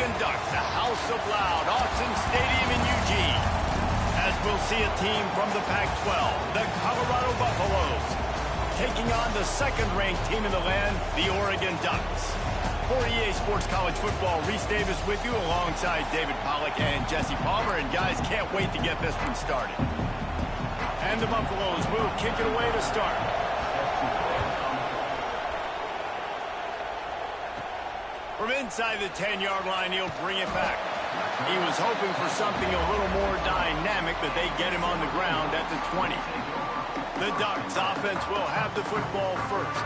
Oregon Ducks, the House of Loud, Autzen Stadium in Eugene. As we'll see a team from the Pac-12, the Colorado Buffaloes, taking on the second-ranked team in the land, the Oregon Ducks. For EA Sports College Football, Reese Davis with you alongside David Pollack and Jesse Palmer. And guys, can't wait to get this one started. And the Buffaloes will kick it away to start. From inside the 10-yard line, he'll bring it back. He was hoping for something a little more dynamic, but they get him on the ground at the 20. The Ducks offense will have the football first.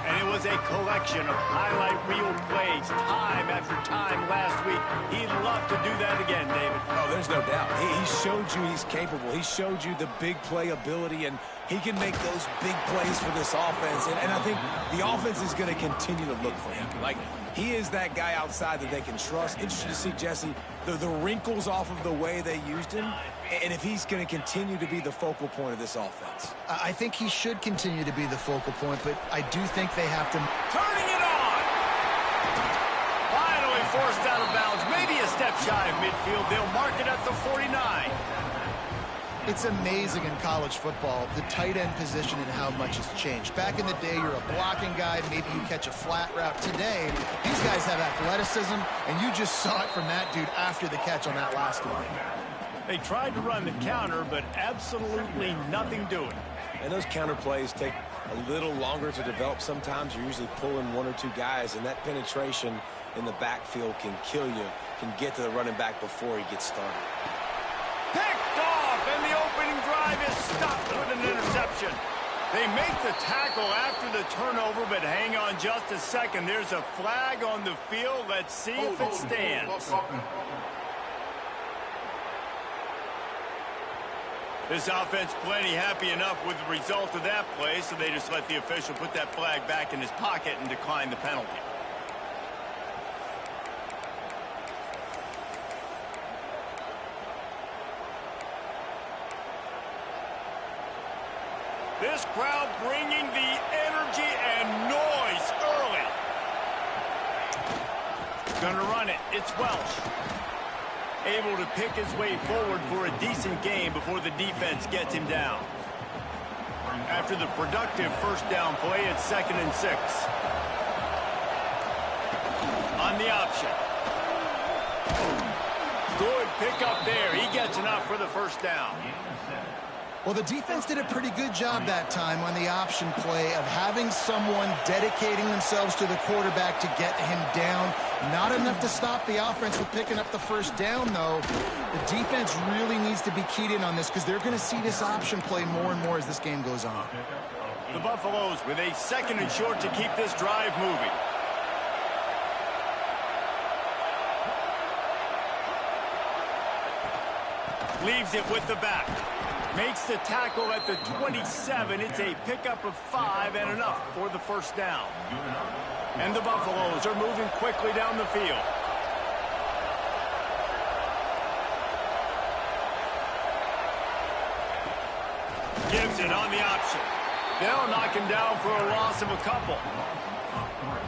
And it was a collection of highlight reel plays time after time last week. He'd love to do that again, David. Oh, there's no doubt. He showed you he's capable. He showed you the big play ability, and he can make those big plays for this offense. And I think the offense is going to continue to look for him. Like, he is that guy outside that they can trust. Interesting to see, Jesse, the wrinkles off of the way they used him, and if he's going to continue to be the focal point of this offense. I think he should continue to be the focal point, but I do think they have to... Turning it on! Finally forced out of bounds, maybe a step shy of midfield. They'll mark it at the 49. It's amazing in college football, the tight end position and how much has changed. Back in the day, you're a blocking guy, maybe you catch a flat route. Today, these guys have athleticism, and you just saw it from that dude after the catch on that last one. They tried to run the counter, but absolutely nothing doing. And those counter plays take a little longer to develop sometimes. You're usually pulling one or two guys, and that penetration in the backfield can kill you, can get to the running back before he gets started. Picked off, and the opening drive is stopped with an interception. They make the tackle after the turnover, but hang on just a second. There's a flag on the field. Let's see if it stands. This offense plenty happy enough with the result of that play, so they just let the official put that flag back in his pocket and decline the penalty. This crowd bringing the energy and noise early. Gonna run it. It's Welsh. Able to pick his way forward for a decent game before the defense gets him down. After the productive first down play, it's 2nd and 6. On the option. Good pickup there. He gets enough for the first down. Well, the defense did a pretty good job that time on the option play of having someone dedicating themselves to the quarterback to get him down. Not enough to stop the offense with picking up the first down, though. The defense really needs to be keyed in on this because they're going to see this option play more and more as this game goes on. The Buffaloes with a 2nd and short to keep this drive moving. Leaves it with the back. Makes the tackle at the 27. It's a pickup of 5 and enough for the first down. And the Buffaloes are moving quickly down the field. Gibson on the option. They'll knock him down for a loss of a couple.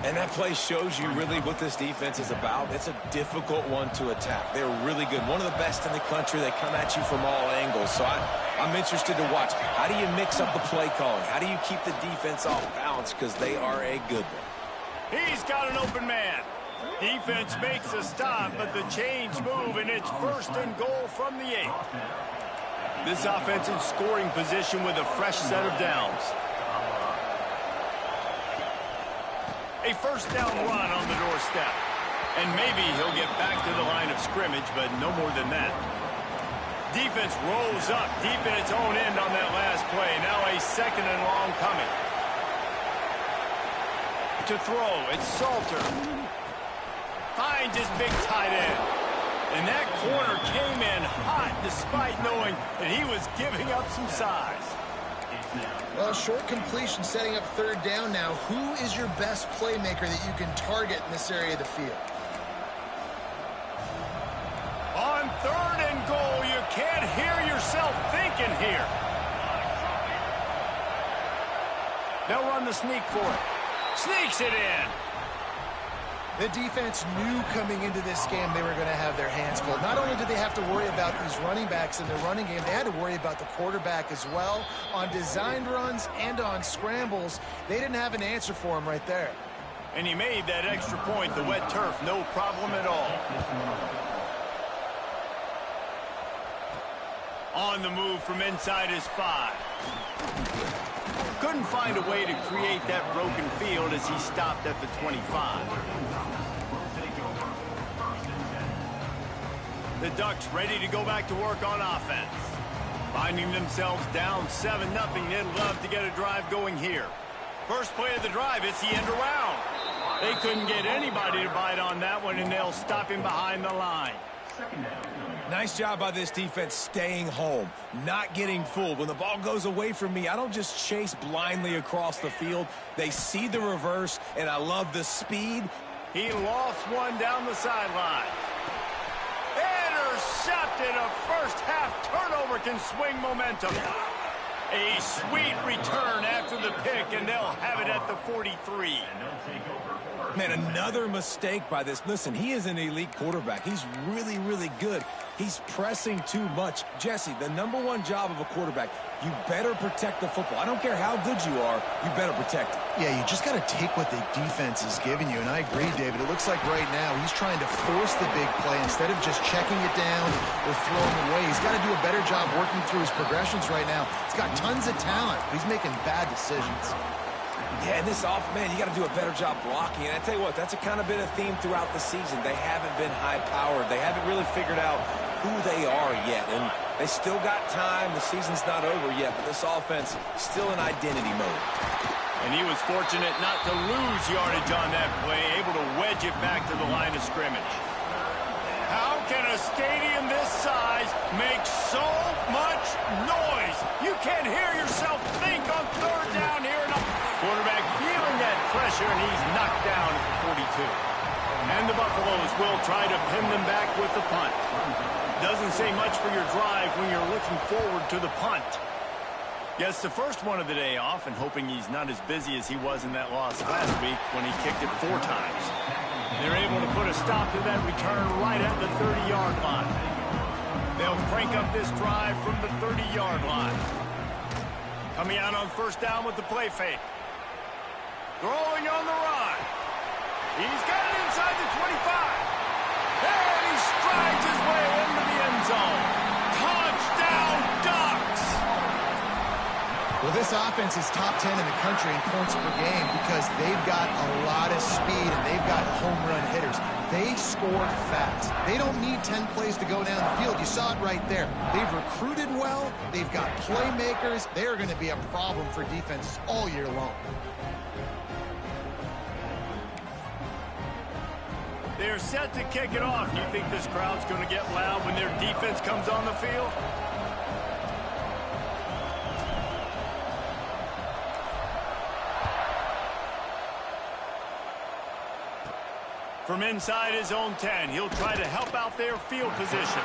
And that play shows you really what this defense is about. It's a difficult one to attack. They're really good. One of the best in the country. They come at you from all angles. So I'm interested to watch. How do you mix up the play calling? How do you keep the defense off balance? Because they are a good one. He's got an open man. Defense makes a stop, but the chains move, and it's 1st and goal from the 8. This offense in scoring position with a fresh set of downs. A first down run on the doorstep. And maybe he'll get back to the line of scrimmage, but no more than that. Defense rolls up deep in its own end on that last play. Now a 2nd and long coming. To throw, it's Salter. Finds his big tight end. And that corner came in hot despite knowing that he was giving up some size. Well, short completion setting up 3rd down now. Who is your best playmaker that you can target in this area of the field? On 3rd and goal, you can't hear yourself thinking here. They'll run the sneak for it. Sneaks it in. The defense knew coming into this game they were going to have their hands full. Not only did they have to worry about these running backs in the running game, they had to worry about the quarterback as well. On designed runs and on scrambles, they didn't have an answer for him right there. And he made that extra point, the wet turf, no problem at all. On the move from inside his 5. Couldn't find a way to create that broken field as he stopped at the 25. The Ducks ready to go back to work on offense. Finding themselves down 7-0, they'd love to get a drive going here. First play of the drive, it's the end around. They couldn't get anybody to bite on that one, and they'll stop him behind the line. Nice job by this defense staying home, not getting fooled. When the ball goes away from me, I don't just chase blindly across the field. They see the reverse, and I love the speed. He lofts one down the sideline. Intercepted. A first-half turnover can swing momentum. A sweet return after the pick, and they'll have it at the 43. Man, another mistake by this. Listen, he is an elite quarterback. He's really, really good. He's pressing too much. Jesse, the #1 job of a quarterback, you better protect the football. I don't care how good you are, you better protect it. Yeah, you just got to take what the defense is giving you, and I agree, David. It looks like right now he's trying to force the big play instead of just checking it down or throwing away. He's got to do a better job working through his progressions right now. He's got tons of talent. He's making bad decisions. Yeah, and this man, you got to do a better job blocking. And I tell you what, that's kind of been a theme throughout the season. They haven't been high-powered. They haven't really figured out who they are yet. And they still got time. The season's not over yet, but this offense still in identity mode. And he was fortunate not to lose yardage on that play, able to wedge it back to the line of scrimmage. How can a stadium this size make so much noise? You can't hear yourself think on third down here. Quarterback feeling that pressure, and he's knocked down at the 42. And the Buffaloes will try to pin them back with the punt. Doesn't say much for your drive when you're looking forward to the punt. Gets the first one of the day off, and hoping he's not as busy as he was in that loss last week when he kicked it 4 times. They're able to put a stop to that return right at the 30-yard line. They'll crank up this drive from the 30-yard line. Coming out on first down with the play fake. Throwing on the run. He's got it inside the 25. And he strides his way into the end zone. Touchdown, Ducks! Well, this offense is top 10 in the country in points per game because they've got a lot of speed and they've got home run hitters. They score fast. They don't need 10 plays to go down the field. You saw it right there. They've recruited well. They've got playmakers. They're going to be a problem for defenses all year long. They're set to kick it off. Do you think this crowd's going to get loud when their defense comes on the field? From inside his own 10, he'll try to help out their field position.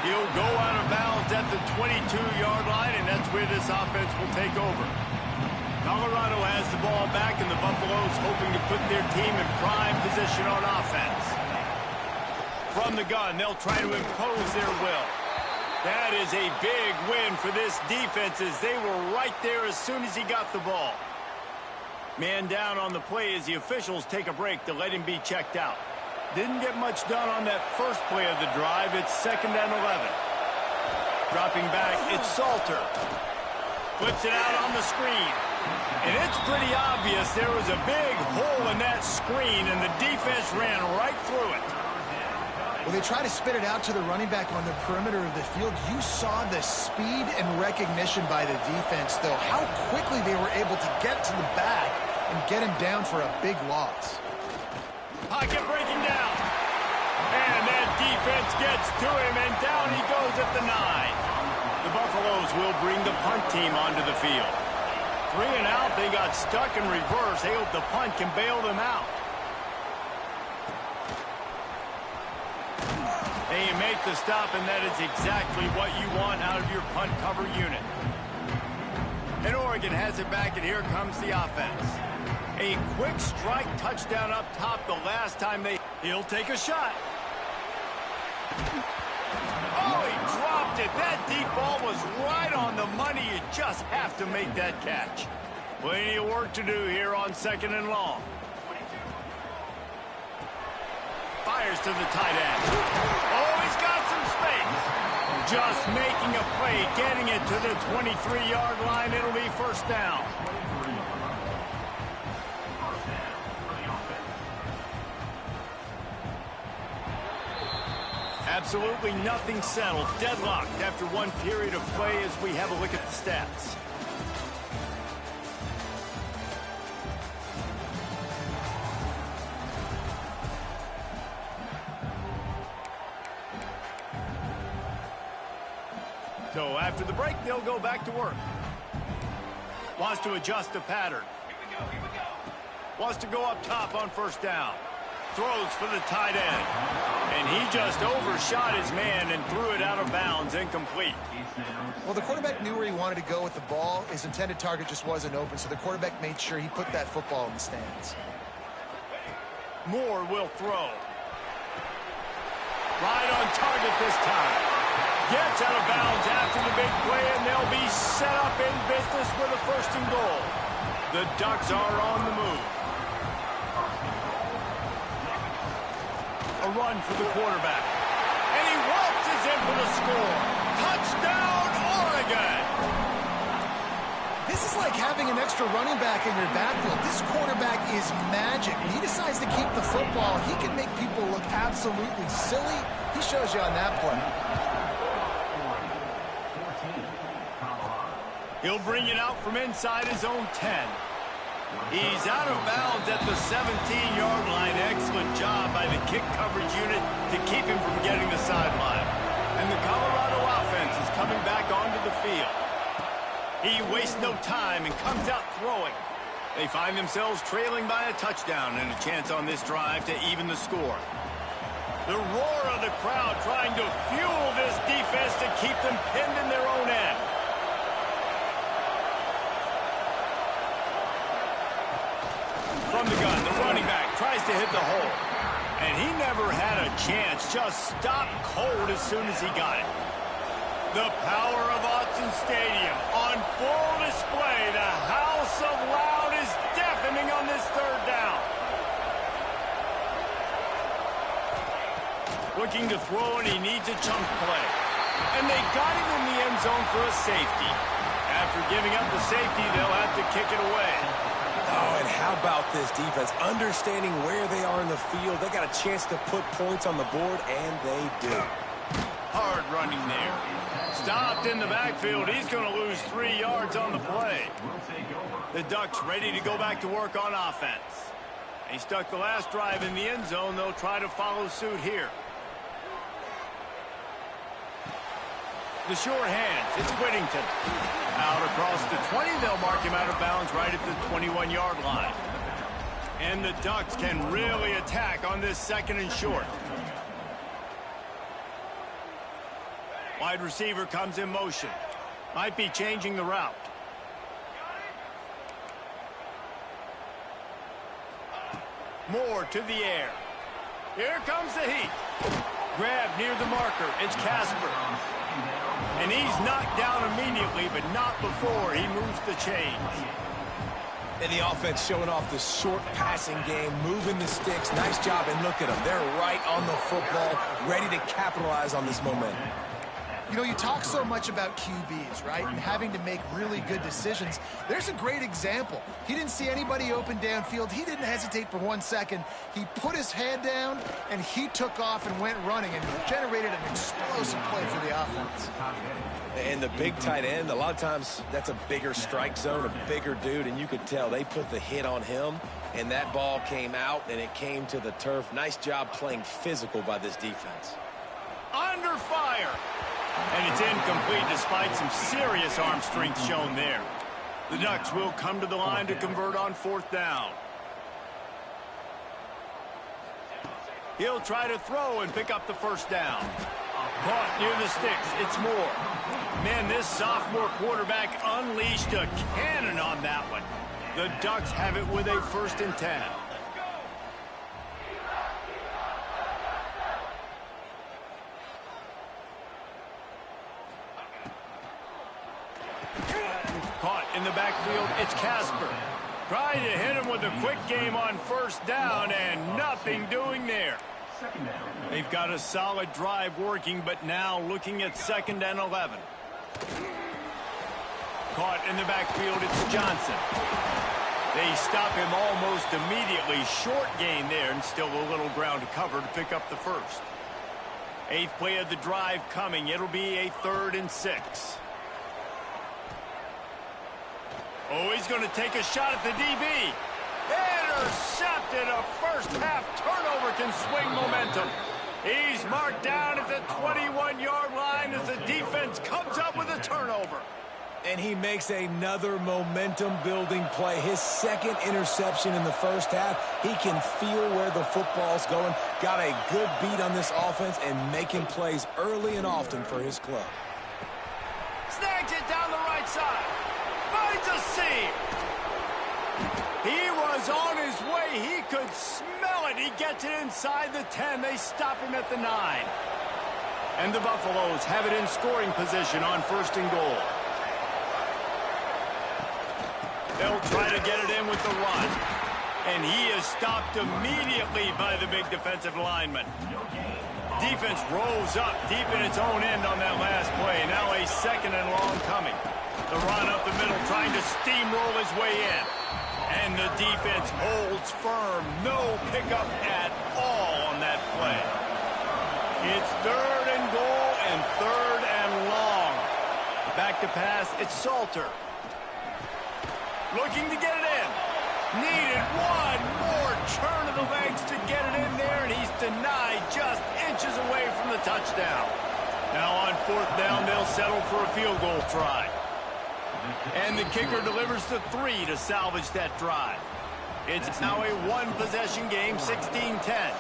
He'll go out of bounds at the 22-yard line, and that's where this offense will take over. Colorado has the ball back, and the Buffaloes hoping to put their team in prime position on offense. From the gun, they'll try to impose their will. That is a big win for this defense as they were right there as soon as he got the ball. Man down on the play as the officials take a break to let him be checked out. Didn't get much done on that first play of the drive. It's 2nd and 11. Dropping back, it's Salter. Flips it out on the screen. And it's pretty obvious there was a big hole in that screen, and the defense ran right through it. Well, they try to spit it out to the running back on the perimeter of the field. You saw the speed and recognition by the defense, though. How quickly they were able to get to the back and get him down for a big loss. Pocket breaking down. And that defense gets to him, and down he goes at the 9. The Buffaloes will bring the punt team onto the field. 3 and out, they got stuck in reverse. They hope the punt can bail them out. They make the stop, and that is exactly what you want out of your punt cover unit. And Oregon has it back, and here comes the offense. A quick strike touchdown up top the last time He'll take a shot. Oh, he dropped it. That deep ball was right on the money. You just have to make that catch. Plenty of work to do here on 2nd and long. Fires to the tight end. Oh, he's got some space. Just making a play, getting it to the 23-yard line. It'll be first down. Absolutely nothing settled. Deadlocked after one period of play as we have a look at the stats. So after the break, they'll go back to work. Wants to adjust the pattern. Here we go. Wants to go up top on first down. Throws for the tight end. And he just overshot his man and threw it out of bounds, incomplete. Well, the quarterback knew where he wanted to go with the ball. His intended target just wasn't open, so the quarterback made sure he put that football in the stands. Moore will throw. Right on target this time. Gets out of bounds after the big play, and they'll be set up in business with a 1st and goal. The Ducks are on the move. A run for the quarterback. And he waltzes in for the score. Touchdown, Oregon! This is like having an extra running back in your backfield. This quarterback is magic. When he decides to keep the football, he can make people look absolutely silly. He shows you on that play. He'll bring it out from inside his own 10. He's out of bounds at the 17-yard line. Excellent job by the kick coverage unit to keep him from getting the sideline. And the Colorado offense is coming back onto the field. He wastes no time and comes out throwing. They find themselves trailing by a touchdown and a chance on this drive to even the score. The roar of the crowd trying to fuel this defense to keep them pinned in their own end. From the gun, the running back tries to hit the hole. And he never had a chance, just stopped cold as soon as he got it. The power of Autzen Stadium on full display. The house of loud is deafening on this 3rd down. Looking to throw, and he needs a chunk play. And they got him in the end zone for a safety. After giving up the safety, they'll have to kick it away. Oh, and how about this defense? Understanding where they are in the field. They got a chance to put points on the board, and they do. Hard running there. Stopped in the backfield. He's going to lose 3 yards on the play. The Ducks ready to go back to work on offense. He stuck the last drive in the end zone. They'll try to follow suit here. The short hands. It's Whittington. Out across the 20. They'll mark him out of bounds right at the 21-yard line. And the Ducks can really attack on this 2nd and short. Wide receiver comes in motion. Might be changing the route. Moore to the air. Here comes the heat. Grab near the marker. It's Casper. And he's knocked down immediately, but not before he moves the chains. And the offense showing off the short passing game, moving the sticks. Nice job, and look at them. They're right on the football, ready to capitalize on this momentum. You know, you talk so much about QBs, right, and having to make really good decisions. There's a great example. He didn't see anybody open downfield. He didn't hesitate for 1 second. He put his head down, and he took off and went running and generated an explosive play for the offense. And the big tight end, a lot of times that's a bigger strike zone, a bigger dude, and you could tell they put the hit on him, and that ball came out, and it came to the turf. Nice job playing physical by this defense. Under fire. And it's incomplete despite some serious arm strength shown there. The Ducks will come to the line to convert on 4th down. He'll try to throw and pick up the first down. Caught near the sticks. It's Moore. Man, this sophomore quarterback unleashed a cannon on that one. The Ducks have it with a 1st and 10. Caught in the backfield, it's Casper. Trying to hit him with a quick game on 1st down, and nothing doing there. They've got a solid drive working, but now looking at 2nd and 11. Caught in the backfield, it's Johnson. They stop him almost immediately. Short gain there, and still a little ground to cover to pick up the 1st. 8th play of the drive coming. It'll be a 3rd and 6. Oh, he's going to take a shot at the DB. Intercepted. A 1st-half turnover can swing momentum. He's marked down at the 21-yard line as the defense comes up with a turnover. And he makes another momentum-building play. His 2nd interception in the 1st half. He can feel where the football's going. Got a good beat on this offense and making plays early and often for his club. Snags it down the right side. Finds a seam. He was on his way. He could smell it. He gets it inside the 10. They stop him at the 9. And the Buffaloes have it in scoring position on 1st and goal. They'll try to get it in with the run. And he is stopped immediately by the big defensive lineman. Defense rolls up deep in its own end on that last play. Now a 2nd and long coming. The run up the middle, trying to steamroll his way in. And the defense holds firm. No pickup at all on that play. It's 3rd and goal and 3rd and long. Back to pass, it's Salter. Looking to get it in. Needed one more turn of the legs to get it in there, and he's denied just inches away from the touchdown. Now on 4th down, they'll settle for a field goal try. And the kicker delivers the 3 to salvage that drive. It's now a 1-possession game, 16-10.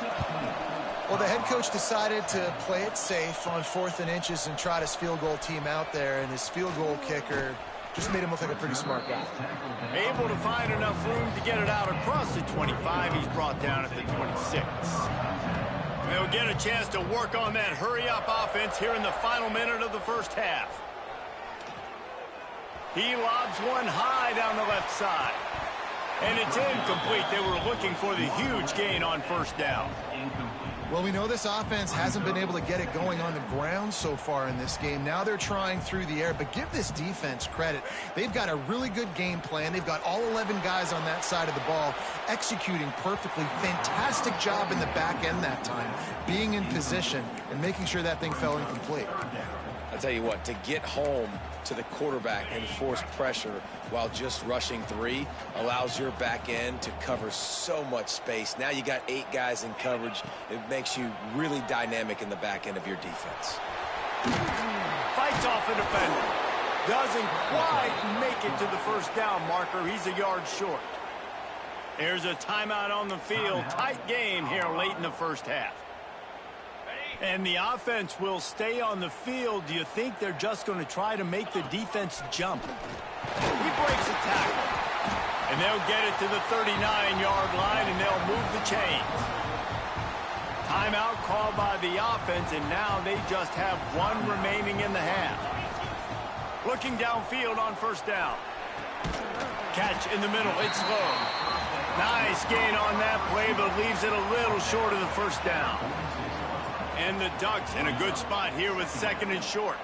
Well, the head coach decided to play it safe on 4th and inches and trot his field goal team out there, and his field goal kicker just made him look like a pretty smart guy. Able to find enough room to get it out across the 25. He's brought down at the 26. They'll get a chance to work on that hurry-up offense here in the final minute of the 1st half. He lobs one high down the left side. And it's incomplete. They were looking for the huge gain on 1st down. Well, we know this offense hasn't been able to get it going on the ground so far in this game. Now they're trying through the air, but give this defense credit. They've got a really good game plan. They've got all 11 guys on that side of the ball executing perfectly. Fantastic job in the back end that time, being in position and making sure that thing fell incomplete. I'll tell you what, to get home to the quarterback and force pressure while just rushing 3 allows your back end to cover so much space. Now you got 8 guys in coverage. It makes you really dynamic in the back end of your defense. Fights off a defender. Doesn't quite make it to the 1st down marker. He's a yard short. There's a timeout on the field. Tight game here late in the 1st half. And the offense will stay on the field. Do you think they're just going to try to make the defense jump? He breaks a tackle. And they'll get it to the 39-yard line, and they'll move the chains. Timeout called by the offense, and now they just have 1 remaining in the half. Looking downfield on 1st down. Catch in the middle. It's low. Nice gain on that play, but leaves it a little short of the 1st down. And the Ducks in a good spot here with 2nd and short.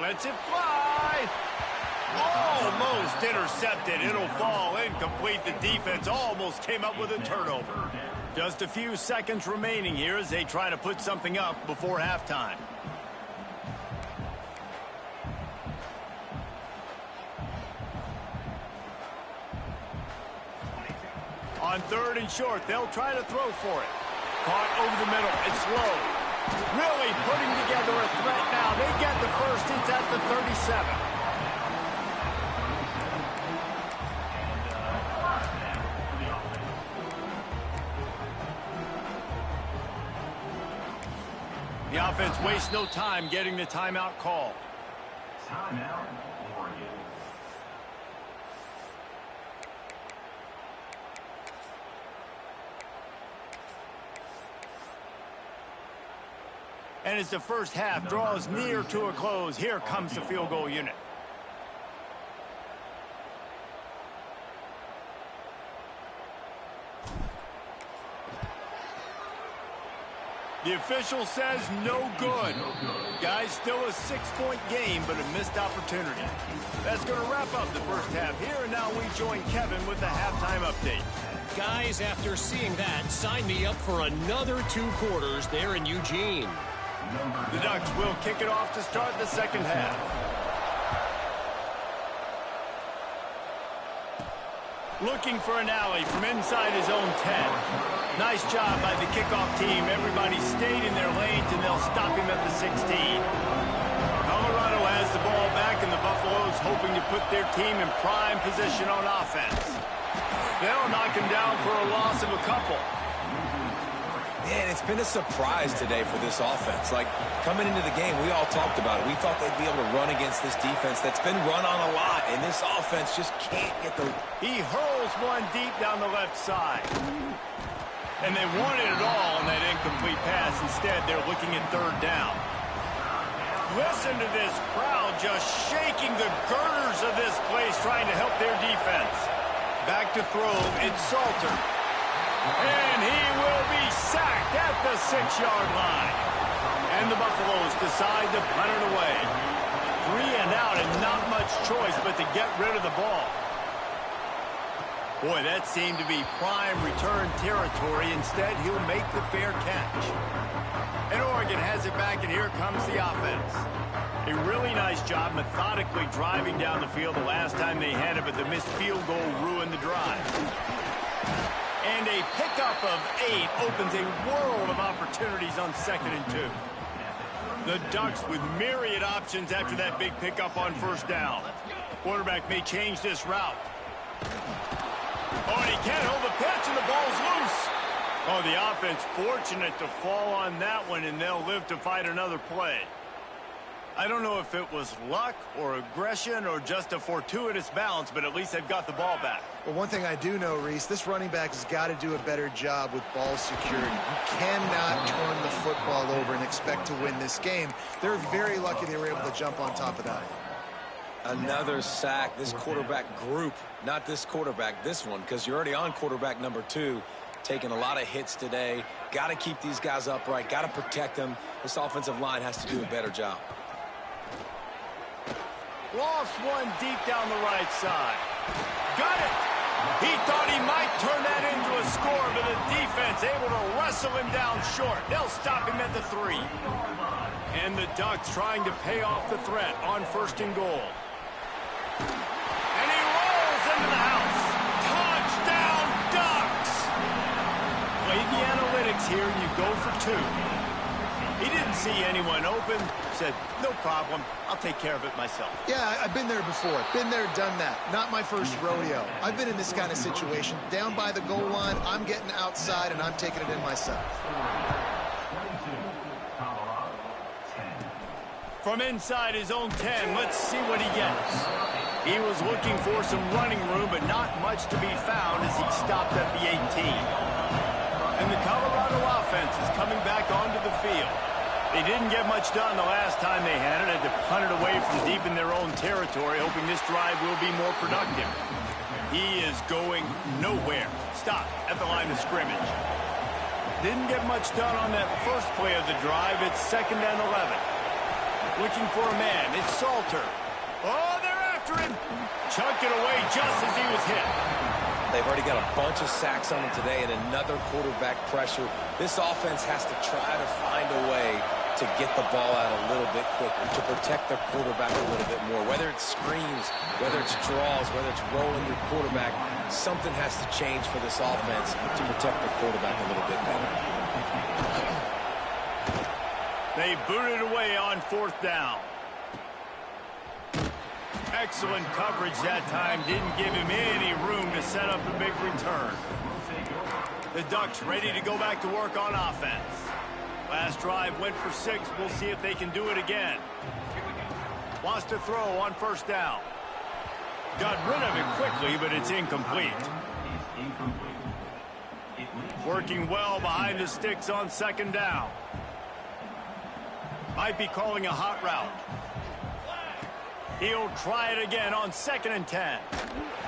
Lets it fly. Almost intercepted. It'll fall incomplete. The defense almost came up with a turnover. Just a few seconds remaining here as they try to put something up before halftime. On 3rd and short, they'll try to throw for it. Caught over the middle. It's low. Really putting together a threat now. They get the 1st. It's at the 37. The offense wastes no time getting the timeout called. Timeout, And as the first half draws near to a close, here comes the field goal unit. The official says no good. Guys, still a 6-point game, but a missed opportunity. That's going to wrap up the first half here, and now we join Kevin with the halftime update. Guys, after seeing that, sign me up for another 2 quarters there in Eugene. The Ducks will kick it off to start the second half. Looking for an alley from inside his own 10. Nice job by the kickoff team. Everybody stayed in their lanes, and they'll stop him at the 16. Colorado has the ball back, and the Buffaloes hoping to put their team in prime position on offense. They'll knock him down for a loss of a couple. Man, it's been a surprise today for this offense. Like, coming into the game, we all talked about it. We thought they'd be able to run against this defense that's been run on a lot, and this offense just can't get the... He hurls one deep down the left side. And they wanted it all on that incomplete pass. Instead, they're looking at third down. Listen to this crowd just shaking the girders of this place, trying to help their defense. Back to throw, it's Salter. And he will be sacked at the 6-yard line. And the Buffaloes decide to punt it away. 3 and out, and not much choice but to get rid of the ball. Boy, that seemed to be prime return territory. Instead, he'll make the fair catch. And Oregon has it back, and here comes the offense. A really nice job methodically driving down the field the last time they had it, but the missed field goal ruined the drive. And a pickup of 8 opens a world of opportunities on 2nd and 2. The Ducks with myriad options after that big pickup on first down. Quarterback may change this route. Oh, and he can't hold the pitch, and the ball's loose. Oh, the offense fortunate to fall on that one, and they'll live to fight another play. I don't know if it was luck or aggression or just a fortuitous bounce, but at least they've got the ball back. Well, one thing I do know, Reese, this running back has got to do a better job with ball security. You cannot turn the football over and expect to win this game. They're very lucky they were able to jump on top of that. Another sack. This quarterback group, not this quarterback, this one, because you're already on quarterback number 2, taking a lot of hits today. Got to keep these guys upright, got to protect them. This offensive line has to do a better job. Lost one deep down the right side. Got it! He thought he might turn that into a score, but the defense able to wrestle him down short. They'll stop him at the 3. And the Ducks trying to pay off the threat on 1st and goal. And he rolls into the house. Touchdown, Ducks! Played the analytics here, and you go for 2. He didn't see anyone open, said, no problem, I'll take care of it myself. Yeah, I've been there before. Been there, done that. Not my first rodeo. I've been in this kind of situation. Down by the goal line, I'm getting outside, and I'm taking it in myself. From inside his own 10, let's see what he gets. He was looking for some running room, but not much to be found as he stopped at the 18. And the Colorado offense is coming back onto the field. They didn't get much done the last time they had it. Had to punt it away from deep in their own territory, hoping this drive will be more productive. He is going nowhere. Stop at the line of scrimmage. Didn't get much done on that first play of the drive. It's 2nd and 11. Looking for a man. It's Salter. Oh, they're after him. Chucked it away just as he was hit. They've already got a bunch of sacks on them today and another quarterback pressure. This offense has to try to find a way to get the ball out a little bit quicker, to protect their quarterback a little bit more. Whether it's screens, whether it's draws, whether it's rolling your quarterback, something has to change for this offense to protect the quarterback a little bit better. They booted away on 4th down. Excellent coverage that time. Didn't give him any room to set up a big return. The Ducks ready to go back to work on offense. Last drive went for 6. We'll see if they can do it again. Wants to throw on 1st down. Got rid of it quickly, but it's incomplete. Working well behind the sticks on 2nd down. Might be calling a hot route. He'll try it again on 2nd and 10.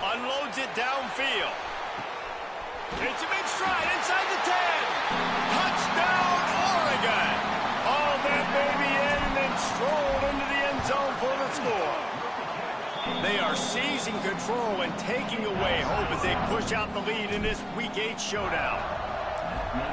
Unloads it downfield. Takes a big stride inside the 10. Touchdown, Oregon. All that baby in and then strolled into the end zone for the score. They are seizing control and taking away hope as they push out the lead in this Week 8 showdown.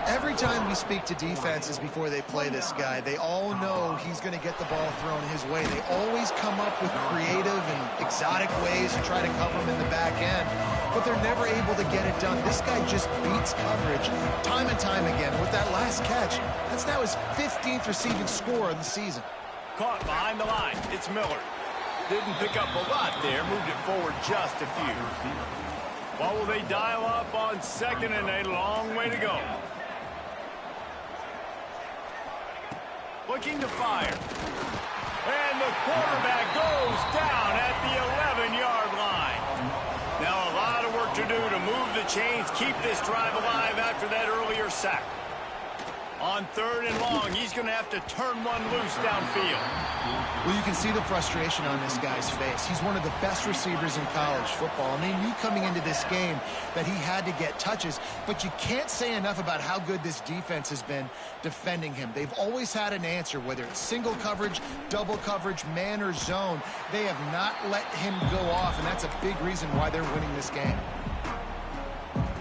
Every time we speak to defenses before they play this guy, they all know he's going to get the ball thrown his way. They always come up with creative and exotic ways to try to cover him in the back end, but they're never able to get it done. This guy just beats coverage time and time again. With that last catch, that's now his 15th receiving score of the season. Caught behind the line. It's Miller. Didn't pick up a lot there. Moved it forward just a few. What will they dial up on 2nd and a long way to go? Looking to fire. And the quarterback goes down at the 11-yard line. Now a lot of work to do to move the chains, keep this drive alive after that earlier sack. On 3rd and long, he's going to have to turn one loose downfield. Well, you can see the frustration on this guy's face. He's one of the best receivers in college football, and they knew coming into this game that he had to get touches, but you can't say enough about how good this defense has been defending him. They've always had an answer, whether it's single coverage, double coverage, man or zone. They have not let him go off, and that's a big reason why they're winning this game.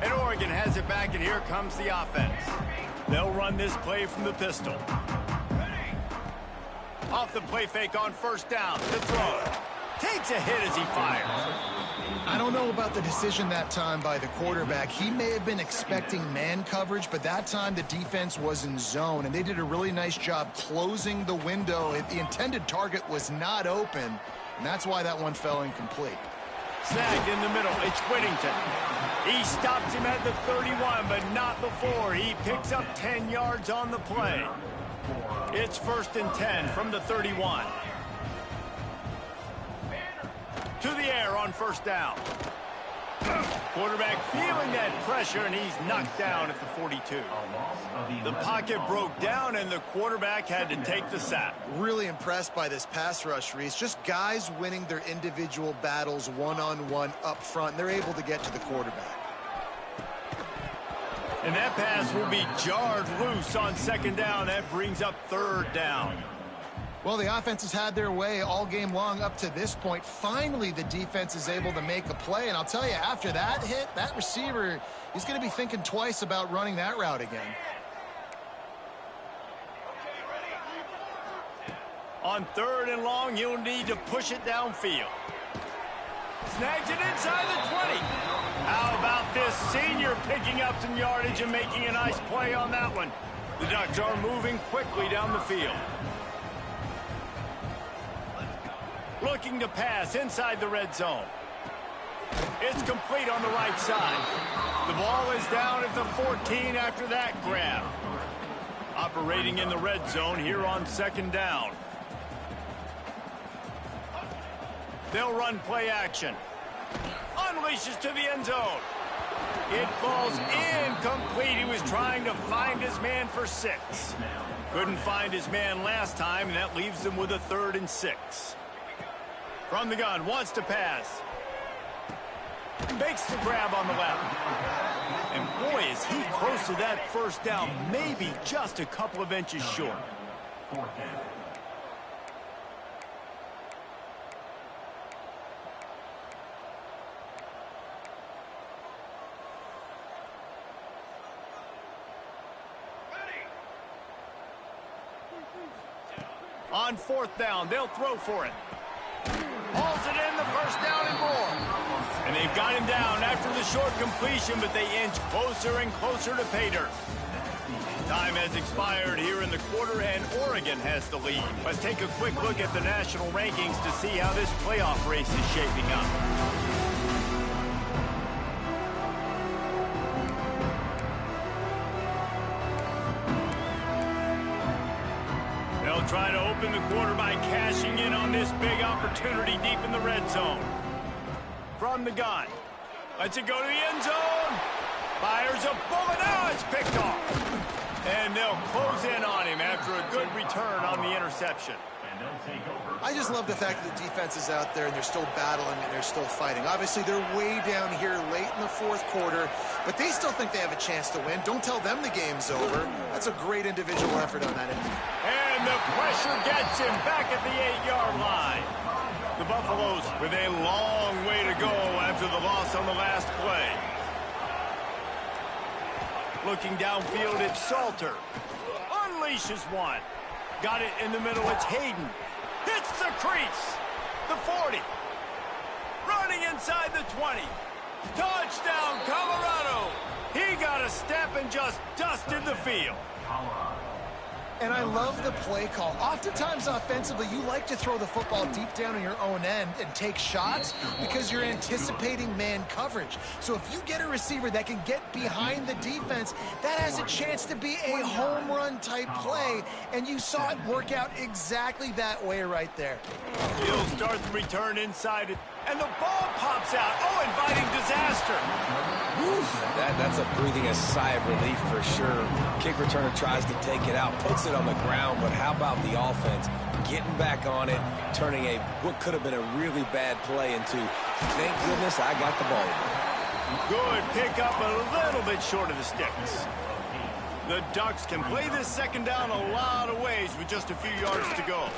And Oregon has it back, and here comes the offense. They'll run this play from the pistol. Off the play fake on 1st down. The throw. Takes a hit as he fires. I don't know about the decision that time by the quarterback. He may have been expecting man coverage, but that time the defense was in zone, and they did a really nice job closing the window. The intended target was not open, and that's why that one fell incomplete. Snagged in the middle. It's Whittington. He stops him at the 31, but not before. He picks up 10 yards on the play. It's 1st and 10 from the 31. To the air on 1st down. Quarterback feeling that pressure, and he's knocked down at the 42. The pocket broke down, and the quarterback had to take the sack. Really impressed by this pass rush, Reese. Just guys winning their individual battles one-on-one up front. They're able to get to the quarterback. And that pass will be jarred loose on 2nd down. That brings up 3rd down. Well, the offense has had their way all game long up to this point. Finally, the defense is able to make a play. And I'll tell you, after that hit, that receiver, he's going to be thinking twice about running that route again. On 3rd and long, he'll need to push it downfield. Snags it inside the 20. How about this senior picking up some yardage and making a nice play on that one? The Ducks are moving quickly down the field. Looking to pass inside the red zone. It's complete on the right side. The ball is down at the 14 after that grab. Operating in the red zone here on 2nd down. They'll run play action. Unleashes to the end zone. It falls incomplete. He was trying to find his man for 6. Couldn't find his man last time, and that leaves them with a 3rd and 6. From the gun, wants to pass. Makes the grab on the left. And boy, is he close to that 1st down, maybe just a couple of inches short. On 4th down, they'll throw for it. Hauls it in, the 1st down and more. And they've got him down after the short completion, but they inch closer and closer to pay dirt. Time has expired here in the quarter, and Oregon has the lead. Let's take a quick look at the national rankings to see how this playoff race is shaping up. They'll try to open the quarter by cashing in on this big opportunity deep in the red zone. From the gun. Lets it go to the end zone. Fires a bullet. Now it's picked off. And they'll close in on him after a good return on the interception. I just love the fact that the defense is out there and they're still battling and they're still fighting. Obviously, they're way down here late in the fourth quarter, but they still think they have a chance to win. Don't tell them the game's over. That's a great individual effort on that end. And the pressure gets him back at the 8-yard line. The Buffaloes with a long way to go after the loss on the last play. Looking downfield, it's Salter. Unleashes one. Got it in the middle, it's Hayden. Hits the crease. The 40. Running inside the 20. Touchdown, Colorado. He got a step and just dusted the field. And I love the play call. Oftentimes offensively, you like to throw the football deep down on your own end and take shots because you're anticipating man coverage. So if you get a receiver that can get behind the defense, that has a chance to be a home run type play. And you saw it work out exactly that way right there. He'll start the return inside it. And the ball pops out. Oh, inviting disaster. That's a breathing a sigh of relief for sure. Kick returner tries to take it out, puts it on the ground, but how about the offense getting back on it, turning what could have been a really bad play into, thank goodness I got the ball again. Good pickup, a little bit short of the sticks. The Ducks can play this second down a lot of ways with just a few yards to go.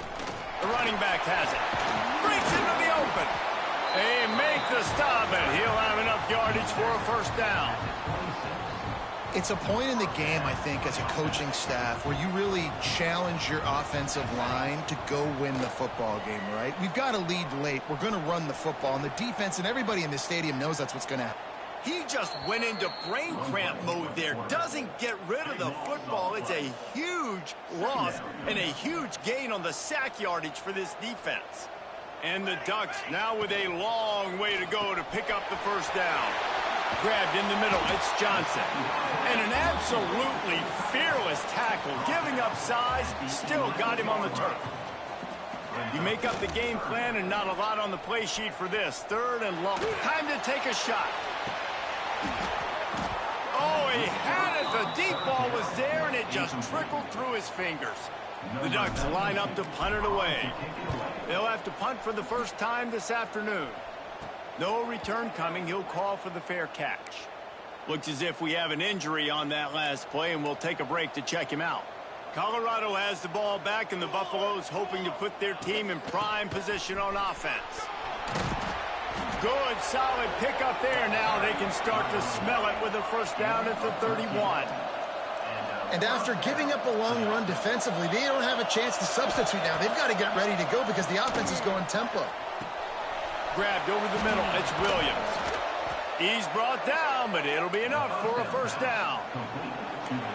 The running back has it. Breaks into the open. They make the stop, and he'll have enough yardage for a first down. It's a point in the game, I think, as a coaching staff where you really challenge your offensive line to go win the football game, right? We've got to lead late. We're going to run the football, and the defense and everybody in the stadium knows that's what's going to happen. He just went into brain cramp mode there. Doesn't get rid of the football. It's a huge loss and a huge gain on the sack yardage for this defense. And the Ducks now with a long way to go to pick up the first down. Grabbed in the middle, it's Johnson. And an absolutely fearless tackle, giving up size, still got him on the turf. You make up the game plan and not a lot on the play sheet for this. Third and long. Time to take a shot. Oh, he had it. The deep ball was there, and it just trickled through his fingers. The Ducks line up to punt it away. They'll have to punt for the first time this afternoon. No return coming. He'll call for the fair catch. Looks as if we have an injury on that last play, and we'll take a break to check him out. Colorado has the ball back, and the Buffaloes hoping to put their team in prime position on offense. Good, solid pickup there. Now they can start to smell it with a first down at the 31. And after giving up a long run defensively, they don't have a chance to substitute now. They've got to get ready to go because the offense is going tempo. Grabbed over the middle. It's Williams. He's brought down, but it'll be enough for a first down.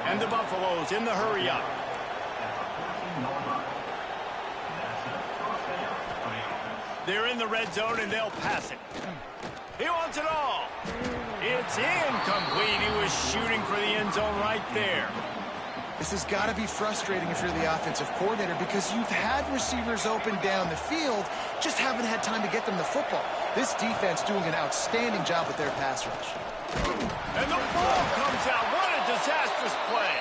And the Buffaloes in the hurry up. They're in the red zone, and they'll pass it. He wants it all. It's incomplete. He was shooting for the end zone right there. This has got to be frustrating if you're the offensive coordinator because you've had receivers open down the field, just haven't had time to get them the football. This defense doing an outstanding job with their pass rush. And the ball comes out. What a disastrous play.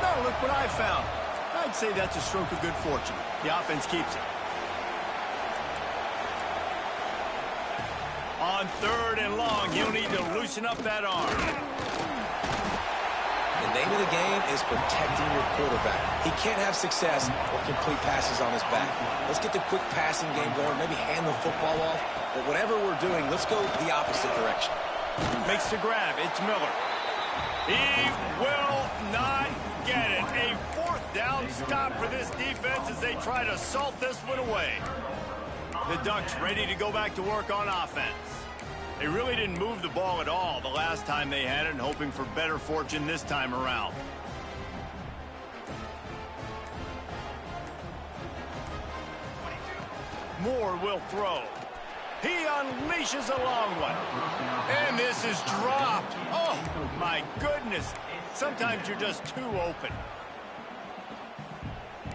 Now look what I found. I'd say that's a stroke of good fortune. The offense keeps it. On third and long, he'll need to loosen up that arm. The name of the game is protecting your quarterback. He can't have success or complete passes on his back. Let's get the quick passing game going, maybe hand the football off. But whatever we're doing, let's go the opposite direction. Makes the grab. It's Miller. He will not get it. A fourth down stop for this defense as they try to salt this one away. The Ducks ready to go back to work on offense. They really didn't move the ball at all the last time they had it, and hoping for better fortune this time around. Moore will throw. He unleashes a long one. And this is dropped. Oh, my goodness. Sometimes you're just too open.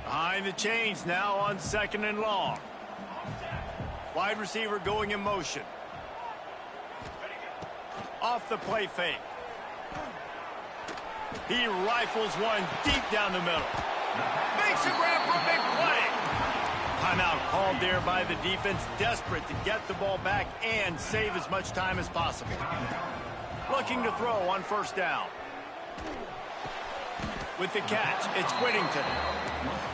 Behind the chains now on second and long. Wide receiver going in motion. Off the play fake. He rifles one deep down the middle. Makes a grab for a big play. Timeout called there by the defense, desperate to get the ball back and save as much time as possible. Looking to throw on first down. With the catch, it's Whittington.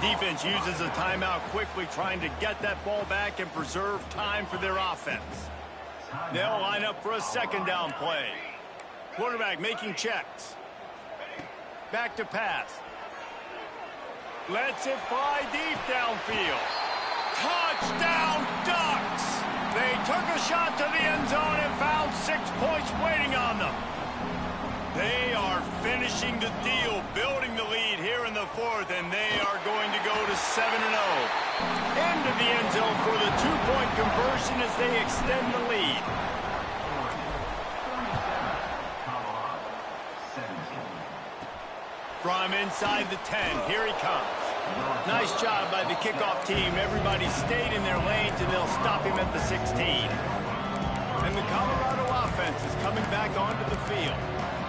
Defense uses a timeout quickly, trying to get that ball back and preserve time for their offense. They'll line up for a second down play. Quarterback making checks. Back to pass. Lets it fly deep downfield. Touchdown, Ducks! They took a shot to the end zone and found 6 points waiting on them. They are finishing the deal, building the lead here in the fourth, and they are going to go to 7-0. Into the end zone for the 2-point conversion as they extend the lead. From inside the 10, here he comes. Nice job by the kickoff team. Everybody stayed in their lanes, and they'll stop him at the 16. And the Colorado offense is coming back onto the field.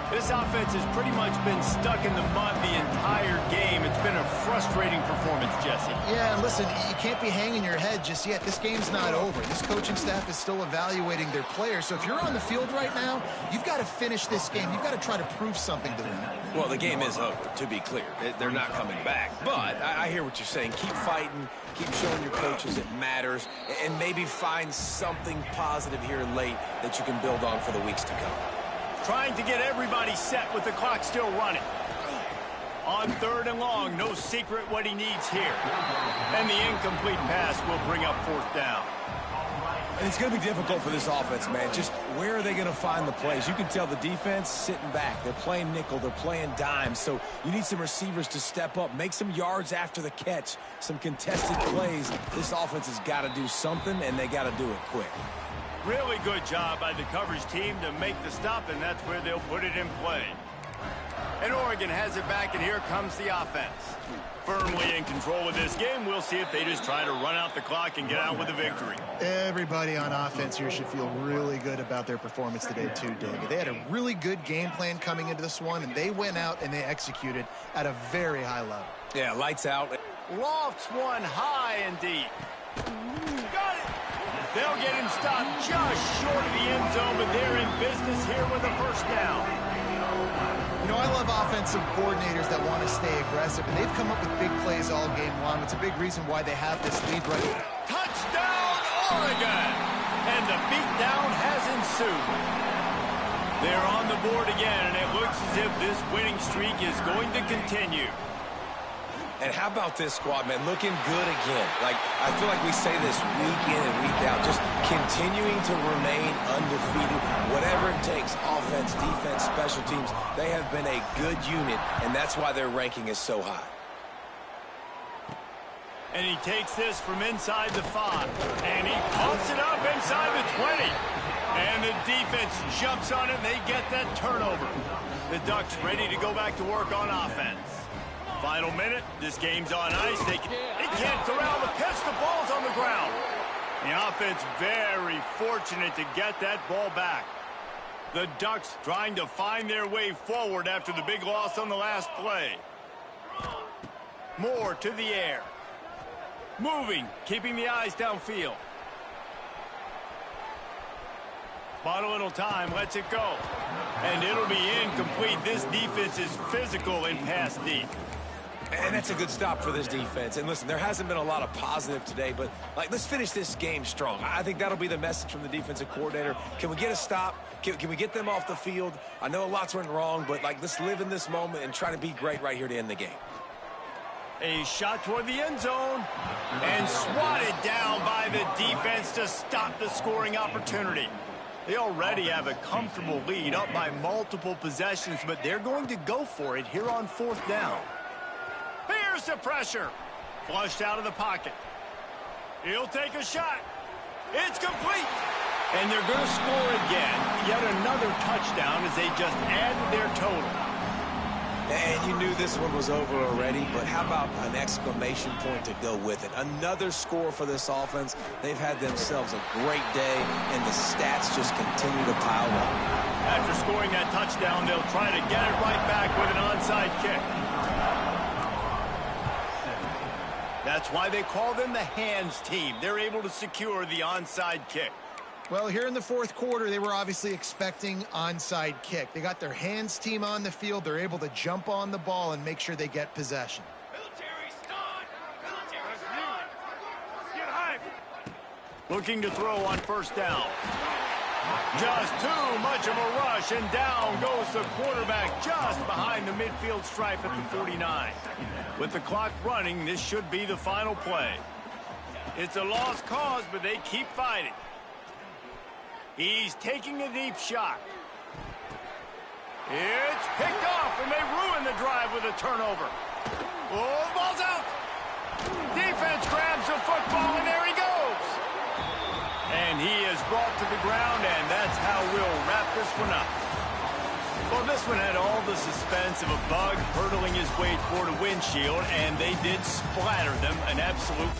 This offense has pretty much been stuck in the mud the entire game. It's been a frustrating performance, Jesse. Yeah, and listen, you can't be hanging your head just yet. This game's not over. This coaching staff is still evaluating their players. So if you're on the field right now, you've got to finish this game. You've got to try to prove something to them. Well, the game is over, to be clear. They're not coming back. But I hear what you're saying. Keep fighting. Keep showing your coaches it matters. And maybe find something positive here late that you can build on for the weeks to come. Trying to get everybody set with the clock still running. On 3rd and long, no secret what he needs here. And the incomplete pass will bring up 4th down. And it's going to be difficult for this offense, man. Just where are they going to find the plays? You can tell the defense sitting back. They're playing nickel. They're playing dime. So you need some receivers to step up, make some yards after the catch, some contested plays. This offense has got to do something, and they got to do it quick. Really good job by the coverage team to make the stop, and that's where they'll put it in play. And Oregon has it back, and here comes the offense. Firmly in control of this game. We'll see if they just try to run out the clock and get out with a victory. Everybody on offense here should feel really good about their performance today, too, David. They had a really good game plan coming into this one, and they went out and they executed at a very high level. Yeah, lights out. Lofts one high and deep. Got it! They'll get him stopped just short of the end zone, but they're in business here with a first down. You know, I love offensive coordinators that want to stay aggressive, and they've come up with big plays all game long. It's a big reason why they have this lead right now. Touchdown, Oregon! And the beatdown has ensued. They're on the board again, and it looks as if this winning streak is going to continue. And how about this squad, man? Looking good again. Like, I feel like we say this week in and week out, just continuing to remain undefeated. Whatever it takes, offense, defense, special teams, they have been a good unit, and that's why their ranking is so high. And he takes this from inside the 5, and he pumps it up inside the 20. And the defense jumps on it, and they get that turnover. The Ducks ready to go back to work on offense. Final minute, this game's on ice. They can't corral the pitch, the ball's on the ground. The offense very fortunate to get that ball back. The Ducks trying to find their way forward after the big loss on the last play. Moore to the air. Moving, keeping the eyes downfield. Bought a little time, lets it go. And it'll be incomplete. This defense is physical in pass deep. And that's a good stop for this defense. And listen, there hasn't been a lot of positive today, but let's finish this game strong. I think that'll be the message from the defensive coordinator. Can we get a stop? Can we get them off the field? I know lots went wrong, but let's live in this moment and try to be great right here to end the game. A shot toward the end zone and swatted down by the defense to stop the scoring opportunity. They already have a comfortable lead up by multiple possessions, but they're going to go for it here on 4th down. Here's the pressure. Flushed out of the pocket. He'll take a shot. It's complete. And they're going to score again. Yet another touchdown as they just added their total. And you knew this one was over already, but how about an exclamation point to go with it? Another score for this offense. They've had themselves a great day, and the stats just continue to pile up. After scoring that touchdown, they'll try to get it right back with an onside onside kick. That's why they call them the hands team. They're able to secure the onside kick. Well, here in the fourth quarter, they were obviously expecting onside kick. They got their hands team on the field. They're able to jump on the ball and make sure they get possession. Looking to throw on first down. Just too much of a rush, and down goes the quarterback just behind the midfield stripe at the 49. With the clock running, this should be the final play. It's a lost cause, but they keep fighting. He's taking a deep shot. It's picked off, and they ruin the drive with a turnover. Oh, the ball's out. Defense grabs the football, and there he goes. And he is brought to the ground, and that's how we'll wrap this one up. Well, this one had all the suspense of a bug hurtling his way toward a windshield, and they did splatter them an absolute